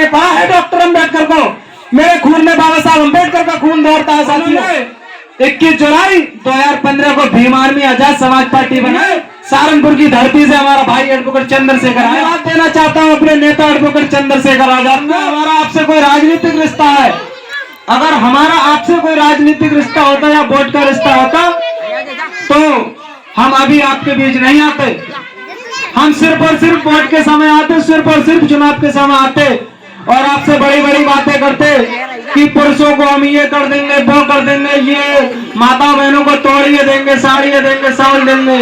कहा है डॉक्टर अम्बेडकर को, मेरे खून में बाबा साहब अम्बेडकर का खून दौड़ता है साथियों। 21 जुलाई 2015 को भीम आर्मी आजाद समाज पार्टी बनाए, सहारनपुर की धरती से हमारा भाई एडवोकेट चंद्रशेखर आजाद। बात देना चाहता हूं अपने नेता एडवोकेट चंद्रशेखर आजाद को, हमारा आपसे कोई राजनीतिक रिश्ता है, अगर हमारा आपसे कोई राजनीतिक रिश्ता होता या वोट का रिश्ता होता तो हम अभी आपके बीच नहीं आते। हम सिर्फ और सिर्फ वोट के समय आते, सिर्फ और सिर्फ चुनाव के समय आते और आपसे बड़ी बड़ी बातें करते कि पुरुषों को हम ये कर देंगे, वो कर देंगे, ये माता बहनों को तोड़िए देंगे, साड़ियाँ देंगे, साउल देंगे,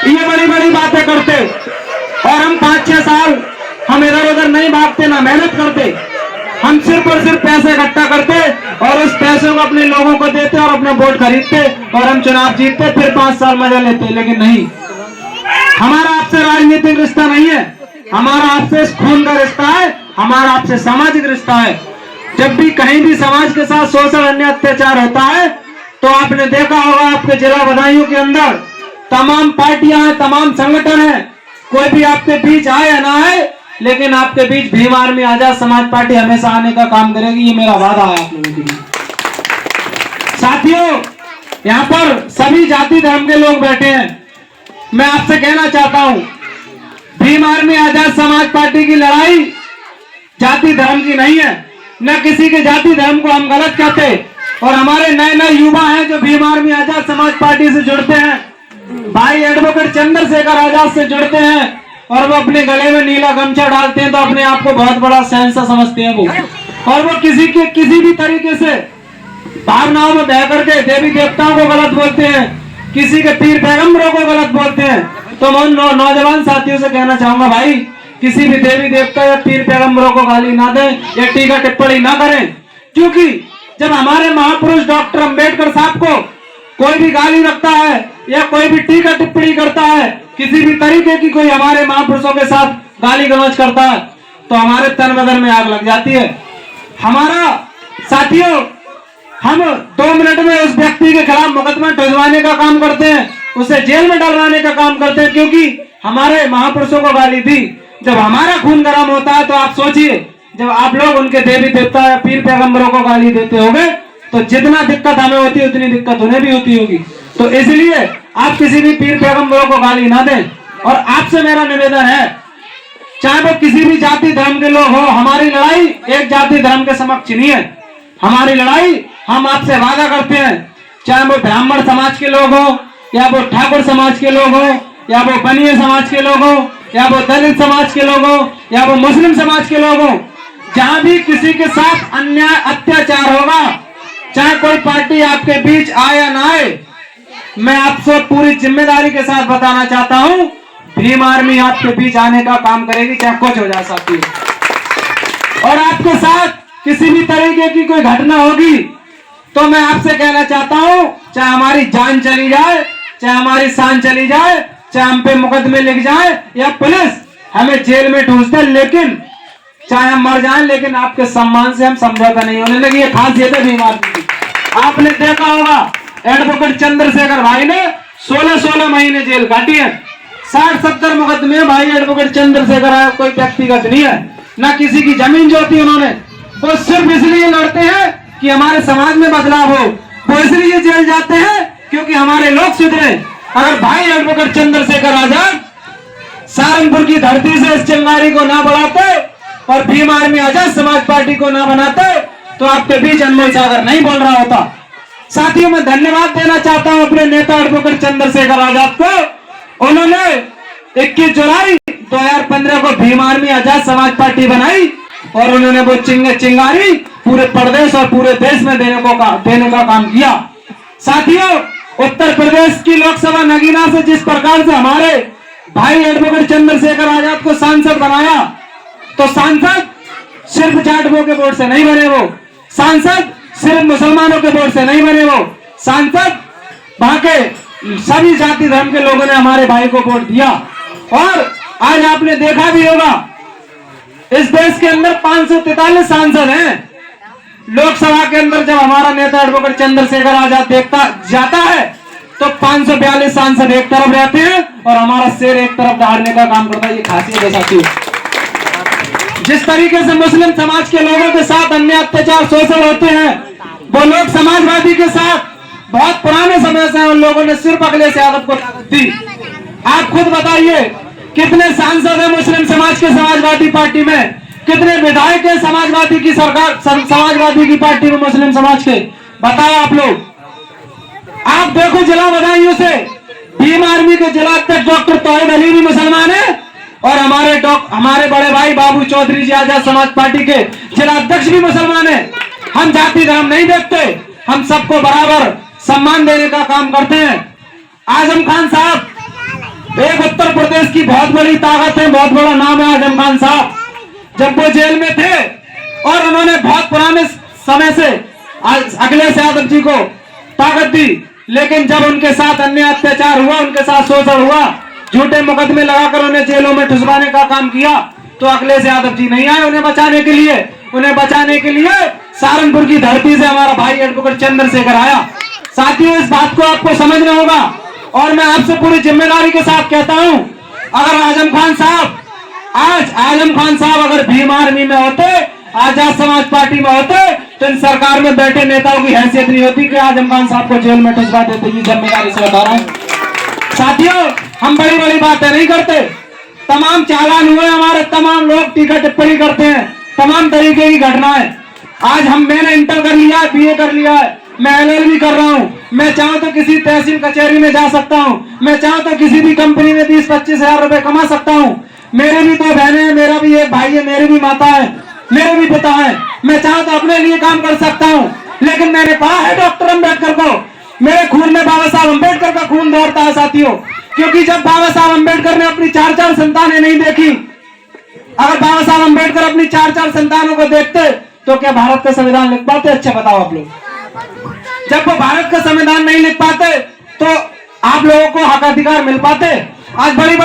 ये बड़ी बड़ी बातें करते। और हम 5-6 साल हम इधर उधर नहीं भागते, ना मेहनत करते, हम सिर्फ और सिर्फ पैसे इकट्ठा करते और उस पैसों को अपने लोगों को देते और अपना वोट खरीदते और हम चुनाव जीतते, फिर 5 साल मजा लेते। लेकिन नहीं, हमारा आपसे राजनीतिक रिश्ता नहीं है, हमारा आपसे खून का रिश्ता है, हमारा आपसे सामाजिक रिश्ता है। जब भी कहीं भी समाज के साथ शोषण अन्य अत्याचार होता है तो आपने देखा होगा आपके जिला बदायूं के अंदर तमाम पार्टियां हैं, तमाम संगठन हैं, कोई भी आपके बीच आए या ना आए, लेकिन आपके बीच भीम आर्मी आजाद समाज पार्टी हमेशा आने का काम करेगी, ये मेरा वादा है आप लोगों के लिए। साथियों, यहाँ पर सभी जाति धर्म के लोग बैठे हैं, मैं आपसे कहना चाहता हूं भीम आर्मी आजाद समाज पार्टी की लड़ाई जाति धर्म की नहीं है, न किसी के जाति धर्म को हम गलत कहते। और हमारे नए नए युवा हैं जो भीम आर्मी आजाद समाज पार्टी से जुड़ते हैं, भाई एडवोकेट चंद्रशेखर आजाद से जुड़ते हैं और वो अपने गले में नीला गमछा डालते हैं तो अपने आप को बहुत बड़ा शहंशाह समझते हैं वो, और वो किसी भी तरीके से भावनाओं में बह करके देवी देवताओं को गलत बोलते हैं, किसी के पीर पैगंबरों को गलत बोलते हैं। तो मैं नौजवान साथियों से कहना चाहूंगा, भाई किसी भी देवी देवता या पीर पैगंबरों को गाली ना दें या टीका टिप्पणी ना करें, क्योंकि जब हमारे महापुरुष डॉक्टर अम्बेडकर साहब को कोई भी गाली रखता है या कोई भी टीका टिप्पणी करता है, किसी भी तरीके की कोई हमारे महापुरुषों के साथ गाली गलौज करता है तो हमारे तन बदन में आग लग जाती है। हमारा साथियों, हम 2 मिनट में उस व्यक्ति के खिलाफ मुकदमा ढुलवाने का काम करते हैं, उसे जेल में डलवाने का काम करते हैं, क्योंकि हमारे महापुरुषों को गाली दी। जब हमारा खून गर्म होता है तो आप सोचिए, जब आप लोग उनके देवी देवता या पीर पैगंबरों को गाली देते होंगे तो जितना दिक्कत हमें होती है उतनी दिक्कत उन्हें भी होती होगी। तो इसलिए आप किसी भी पीर पैगंबरों को गाली ना दें। और आपसे मेरा निवेदन है, चाहे वो किसी भी जाति धर्म के लोग हो, हमारी लड़ाई एक जाति धर्म के समक्ष नहीं है। हमारी लड़ाई हम आपसे वादा करते हैं, चाहे वो ब्राह्मण समाज के लोग हो या वो ठाकुर समाज के लोग हो या वो बनिया समाज के लोग हो या वो दलित समाज के लोग हो या वो मुस्लिम समाज के लोग हो, जहां भी किसी के साथ अन्याय अत्याचार होगा, चाहे कोई पार्टी आपके बीच आए या ना आए, मैं आपसे पूरी जिम्मेदारी के साथ बताना चाहता हूं, भीम आर्मी आपके बीच आने का काम करेगी, चाहे कुछ हो जाए साथियों। और आपके साथ किसी भी तरीके की कोई घटना होगी तो मैं आपसे कहना चाहता हूं, चाहे हमारी जान चली जाए, चाहे हमारी शान चली जाए, चाहे हम पे मुकदमे लिख जाए या पुलिस हमें जेल में ठूस दे, लेकिन चाहे हम मर जाएं, लेकिन आपके सम्मान से हम समझौता नहीं होने लगी। ये खासियत है भीम आर्मी की। आपने देखा होगा एडवोकेट चंद्रशेखर भाई ने 16 महीने जेल काटी है, 60-70 मुकदमे भाई एडवोकेट चंद्रशेखर आया, कोई व्यक्तिगत नहीं है, ना किसी की जमीन जोती उन्होंने, वो सिर्फ इसलिए लड़ते हैं कि हमारे समाज में बदलाव हो, वो इसलिए जेल जाते हैं क्योंकि हमारे लोग सुधरे। अगर भाई एडवोकेट चंद्रशेखर आजाद सहारनपुर की धरती से इस चिंगारी को ना बढ़ाते और भीम आर्मी आजाद समाज पार्टी को ना बनाते तो आपके बीच अनमोल सागर नहीं बोल रहा होता। साथियों, मैं धन्यवाद देना चाहता हूं अपने नेता एडवोकेट चंद्रशेखर आजाद को। उन्होंने 21 जुलाई 2015 को भीम आर्मी आजाद समाज पार्टी बनाई और उन्होंने वो चिंगारी पूरे प्रदेश और पूरे देश में देने का काम किया। साथियों, उत्तर प्रदेश की लोकसभा नगीना से जिस प्रकार से हमारे भाई एडवोकेट चंद्रशेखर आजाद को सांसद बनाया, तो सांसद सिर्फ जाटों के वोट से नहीं बने, वो सांसद सिर्फ मुसलमानों के वोट से नहीं बने, वो सांसद वहां के सभी जाति धर्म के लोगों ने हमारे भाई को वोट दिया। और आज आपने देखा भी होगा, इस देश के अंदर 543 सांसद हैं। लोकसभा के अंदर जब हमारा नेता एडवोकेट चंद्रशेखर आजाद जाता है तो 542 सांसद एक तरफ रहते हैं और हमारा शेर एक तरफ दहाड़ने का काम करता है। ये खासियत है साथियों। जिस तरीके से मुस्लिम समाज के लोगों के साथ अन्य अत्याचार शोषण होते हैं, वो लोग समाजवादी के साथ बहुत पुराने समय से उन लोगों ने सिर्फ अखिलेश यादव को ताकत दी। आप खुद बताइए कितने सांसद हैं मुस्लिम समाज के समाजवादी पार्टी में, कितने विधायक हैं समाजवादी की सरकार, समाजवादी की पार्टी में मुस्लिम समाज के, बताओ आप लोग। आप देखो जिला बदायूं से भीम आर्मी के जिला अध्यक्ष डॉक्टर तौहीद अली भी मुसलमान है और हमारे बड़े भाई बाबू चौधरी जी आजाद समाज पार्टी के जिला अध्यक्ष भी मुसलमान है। हम जाति धर्म नहीं देखते, हम सबको बराबर सम्मान देने का काम करते हैं। आजम खान साहब एक उत्तर प्रदेश की बहुत बड़ी ताकत है, बहुत बड़ा नाम है आजम खान साहब। जब वो जेल में थे और उन्होंने बहुत पुराने समय से अखिलेश यादव जी को ताकत दी, लेकिन जब उनके साथ अन्य अत्याचार हुआ, उनके साथ शोषण हुआ, झूठे मुकदमे लगाकर उन्हें जेलों में ठुसवाने का काम किया, तो अखिलेश यादव जी नहीं आए उन्हें बचाने के लिए। उन्हें बचाने के लिए सहारनपुर की धरती से हमारा भाई एडवोकेट चंद्रशेखर आया। साथियों, इस बात को आपको समझना होगा और मैं आपसे पूरी जिम्मेदारी के साथ कहता हूं, अगर आजम खान साहब अगर भीम आर्मी में होते, आजाद समाज पार्टी में होते, तो इन सरकार में बैठे नेताओं की हैसियत नहीं होती कि आजम खान साहब को जेल में ठुसवा देते। ये जिम्मेदारी से बता रहा हूं। साथियों, हम बड़ी बड़ी बातें नहीं करते। तमाम चालान हुए हमारे, तमाम लोग टीका टिप्पणी करते हैं, तमाम तरीके की घटनाएं। आज मैंने इंटर कर लिया है, बीए कर लिया है, मैं LLB कर रहा हूं। मैं चाहूं तो किसी तहसील कचहरी में जा सकता हूं, मैं चाहूं तो किसी भी कंपनी में 20-25 हजार रुपए कमा सकता हूं। मेरे भी 2 बहनें हैं, मेरा भी एक भाई है, मेरी भी माता है, मेरे भी पिता है। मैं चाहूं तो अपने लिए काम कर सकता हूं, लेकिन मैंने पढ़ा है डॉक्टर अम्बेडकर को। मेरे खून में बाबा साहब अम्बेडकर का खून दौड़ता है साथियों, क्योंकि जब बाबा साहब अम्बेडकर ने अपनी 4-4 संतानें नहीं देखी, अगर बाबा साहब अम्बेडकर अपनी 4-4 संतानों को देखते तो क्या भारत का संविधान लिख पाते? अच्छा बताओ आप लोग। जब वो भारत का संविधान नहीं लिख पाते तो आप लोगों को हक अधिकार मिल पाते? आज बड़े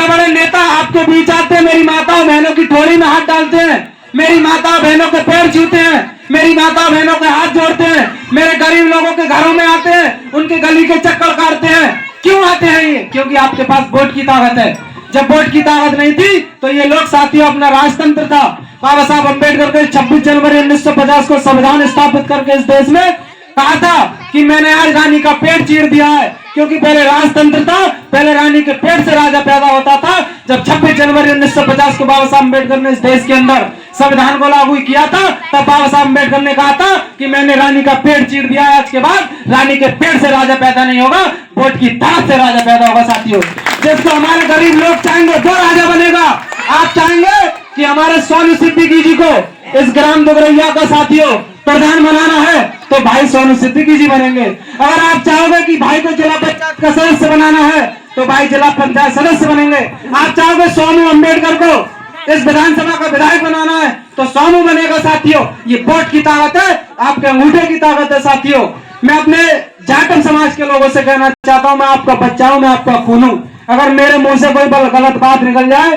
बड़े नेता आपके बीच आते हैं, मेरी माताओं बहनों की ठोड़ी में हाथ डालते हैं, मेरी माताओं बहनों के पैर छूते हैं, मेरी माताओं बहनों के हाथ जोड़ते हैं, मेरे गरीब लोगों के घरों में आते हैं, उनके गली के चक्कर काटते हैं। क्यों आते हैं ये? क्योंकि आपके पास वोट की ताकत है। जब वोट की ताकत नहीं थी तो ये लोग साथियों अपना राजतंत्र था। बाबा साहब अम्बेडकर के 26 जनवरी 1950 को संविधान स्थापित करके इस देश में कहा था कि मैंने आज रानी का पेट चीर दिया है, क्योंकि पहले राजतंत्र था, पहले रानी के पेट से राजा पैदा होता था। जब 26 जनवरी 1950 को बाबा साहब अम्बेडकर ने इस देश के अंदर संविधान को लागू किया था, तब बाबा साहब अम्बेडकर ने कहा था कि मैंने रानी का पेट चीर दिया है, आज के बाद रानी के पेट से राजा पैदा नहीं होगा, वोट की ताकत से राजा पैदा होगा। साथियों, जिसको हमारे गरीब लोग चाहेंगे वो राजा बनेगा। आप चाहेंगे कि हमारे सोनू सिद्दीकी जी को इस ग्राम दुगरैया का साथियों प्रधान बनाना है तो भाई सोनू सिद्दीकी जी बनेंगे। अगर आप चाहोगे कि भाई को जिला पंचायत का सदस्य बनाना है तो भाई जिला पंचायत सदस्य बनेंगे। आप चाहोगे सोनू अम्बेडकर को इस विधानसभा का विधायक बनाना है तो सोनू बनेगा। साथियों, ये वोट की ताकत है, आपके अंगूठे की ताकत है। साथियों, मैं अपने जाटव समाज के लोगों से कहना चाहता हूं, मैं आपका बच्चा हूं, मैं आपका खून हूं। अगर मेरे मुंह से कोई गलत बात निकल जाए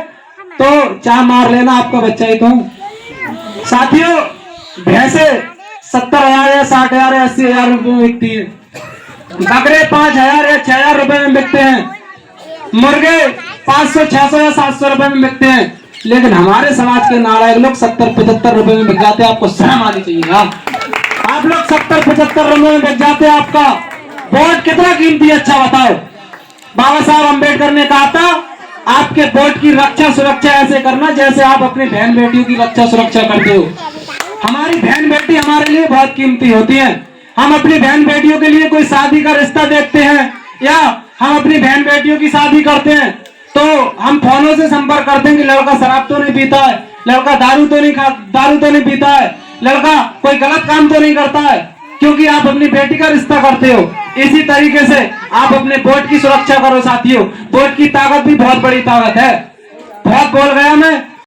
तो चाह मार लेना, आपका बच्चा ही तो हूं। साथियों, भैंसे 70,000 या 60,000 या 80,000 रुपए में बिकती है, बकरे 5,000 या 6,000 रुपए में बिकते हैं, मुर्गे 500, 600 या 700 रुपए में बिकते हैं, लेकिन हमारे समाज के नालायक लोग 70-75 रुपए में बिक जाते हैं। आपको शर्म आनी चाहिए ना? आप लोग 70-75 रुपए में बिक जाते हैं। आपका वोट कितना कीमती है, अच्छा बताओ। बाबा साहब अम्बेडकर ने कहा था आपके वोट की रक्षा सुरक्षा ऐसे करना जैसे आप अपनी बहन बेटियों की रक्षा सुरक्षा करते हो। हमारी बहन बेटी हमारे लिए बहुत कीमती होती है। हम अपनी बहन बेटियों के लिए कोई शादी का रिश्ता देखते हैं या हम अपनी बहन बेटियों की शादी करते हैं तो हम फोनों से संपर्क करते हैं कि लड़का शराब तो नहीं पीता है, लड़का दारू तो नहीं पीता है, लड़का कोई गलत काम तो नहीं करता है, क्योंकि आप अपनी बेटी का रिश्ता करते हो। इसी तरीके से आप अपने वोट की सुरक्षा करो। साथियों, वोट की ताकत भी बहुत बड़ी ताकत है। बहुत बोल गया मैं,